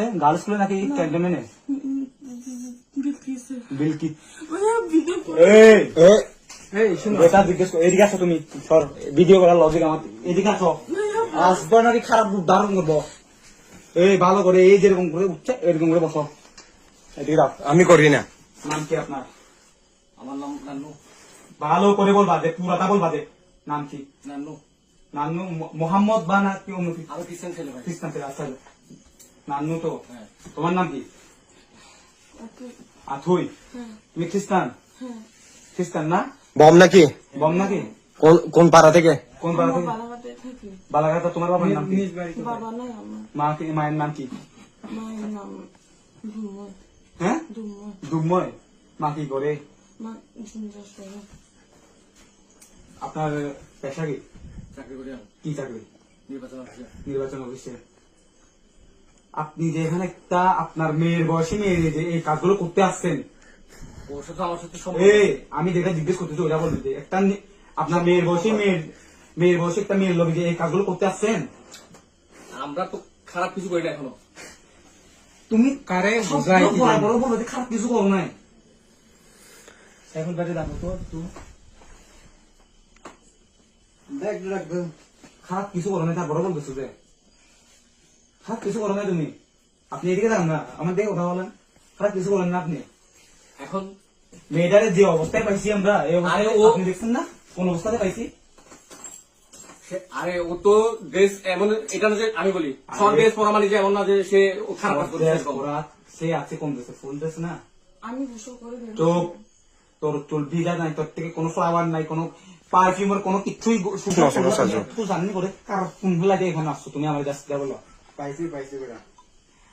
Girls স্কুলে নাকি ক্যান্টনমেন্টে বিলকিস এটা জিজ্ঞেস করো। এদিকে আসো তুমি, সর ভিডিও করার লজিক আমার। এদিকে আসো, আসবো নাকি খারাপ রূপ ধারণ করবো? এই ভালো করে, এই যেরকম করে উঠছে এরকম করে বসো। এদিকে দাও। আমি করি না। নাম কি আপনার? আমার নাম নান্নু। ভালো করে বলবা, যে পুরাটা বলবা, যে নাম কি? নান্নু। নান্নু মোহাম্মদ বা না কি অন্য কিছু? আমি খ্রিস্টান ছেলে ভাই। খ্রিস্টান ছেলে। আচ্ছা নান্নু তো। হ্যাঁ। তোমার নাম কি? আথুই। তুমি খ্রিস্টান? খ্রিস্টান না? বম নাকি? বম নাকি? কোন পাড়া থেকে? কোন পাড়া থেকে? বালাঘাটে থাকি। বালাঘাট। তোমার বাবার নাম কি? বাবা নাই আমার। মা কি? মায়ের নাম কি? মায়ের নাম ধুময়। হ্যাঁ, ধুময়। দুময়। মা কি করে? মা ঝুমঝাস করে। আপনার পেশা কি? চাকরি করি আমি। কি চাকরি? নির্বাচন অফিসে। নির্বাচন অফিসে। আপনি যে এখানে একটা আপনার মেয়ের বয়সী মেয়ে যে এই কাজগুলো করতে আসছেন, ওর সাথে আমার সাথে এই আমি যেটা জিজ্ঞেস করতেছি ওটা বলবেন, যে একটা আপনার মেয়ের বয়সী মেয়ের বয়সী একটা মেয়ের লোক যে এই কাজগুলো করতে আসছেন। আমরা তো খারাপ কিছু করি না এখনো। তুমি কারে বুঝাই বড় বড় যে খারাপ কিছু করো নাই। এখন বাজে দাম তো তুই দেখ খারাপ কিছু করো নাই, তারপরে বলতেছো যে খারাপ কিছু করো নাই তুমি। আপনি এদিকে যান না, আমার দিকে কথা বলেন। খারাপ কিছু করেন না আপনি। এখন মেয়েটারে যে অবস্থায় পাইছি আমরা, এই অবস্থায় আরে ও- আপনি দেখছেন না কোন অবস্থাতে পাইছি? আরে ও তো ড্রেস এমন, এটা না যে আমি বলি সব ড্রেস পরা মানে যে এমন না যে সে ও খারাপ কাজ করছে এরকম। ওরা সে আছে কোন দেশে? ফুল দেশ না। আমি গোসল করে বের হই। চোখ, তোর চুল ভিজা নাই, তোর থেকে কোনো ফ্লাওয়ার নাই, কোনো পারফিউমের কোনো কিছুই একটু জানি করে কার কোন লাগে এখানে আসছো তুমি আমার কাছে বলো। পাইছি বেটা।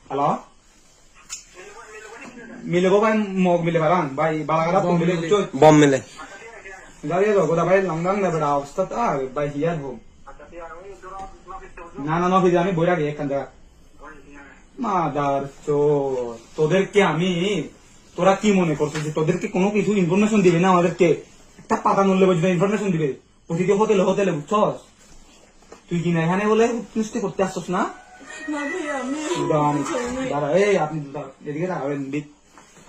হ্যালো, মিলবো ভাই, মগ মিলে পারান ভাই, বালাগালা তো মিলে বুঝছো? বম মিলে। দাঁড়িয়ে যাও গোদা ভাই, লঙ্গাং না বেড়া অবস্থা তো ভাই হিয়ার হোম। না না নফিজে আমি বইরা গিয়ে এখান থেকে মাদার চোর। তোদেরকে আমি, তোরা কি মনে করছিস যে তোদেরকে কোনো কিছু ইনফরমেশন দিবে না? আমাদেরকে একটা পাতা মূল্যে বুঝবে ইনফরমেশন দিবে প্রতিটি হোটেলে হোটেলে, বুঝছস? তুই কি না এখানে বলে মিষ্টি করতে আসছস না? না ভাই আমি দাঁড়া, এই আপনি এদিকে রাখাবেন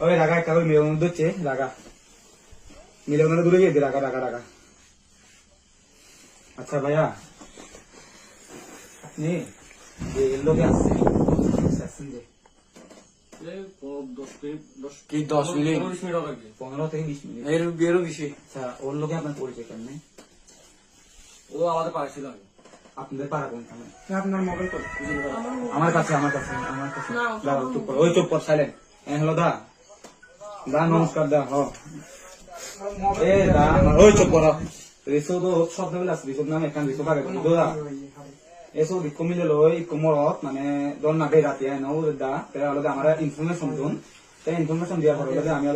ওই রাগা একটা ওই মেয়ের মধ্যে হচ্ছে রাগা মিলে ওনারা দূরে গিয়ে রাগা রাগা রাগা। আচ্ছা ভাইয়া, আপনি যে এর লোকে আসছেন যে কি 10 মিনিট 20 মিনিট হবে 15 থেকে 20 মিনিট। এর বিয়েরও বেশি। আচ্ছা, ওর লোকে আপনার পরিচয় কেমনে? ও আমাদের পাড়া ছিল আগে। আপনাদের পাড়া কোন? আপনার মোবাইল কত? আমার কাছে না, দাঁড়াও, চুপ কর, ওই চুপ কর, সাইলেন্ট। হ্যালো দা, দা নমস্কার দা। এ দা, ওই চুপ কর। রিসো তো সব নামে আছে, রিসো নামে এখান রিসো পাগে দা এসো দিক কমিলে লই কোমরত মানে দন না বেরাতে নও দা, তাহলে আমার ইনফরমেশন দিন, তাই ইনফরমেশন দেওয়ার পরে আমি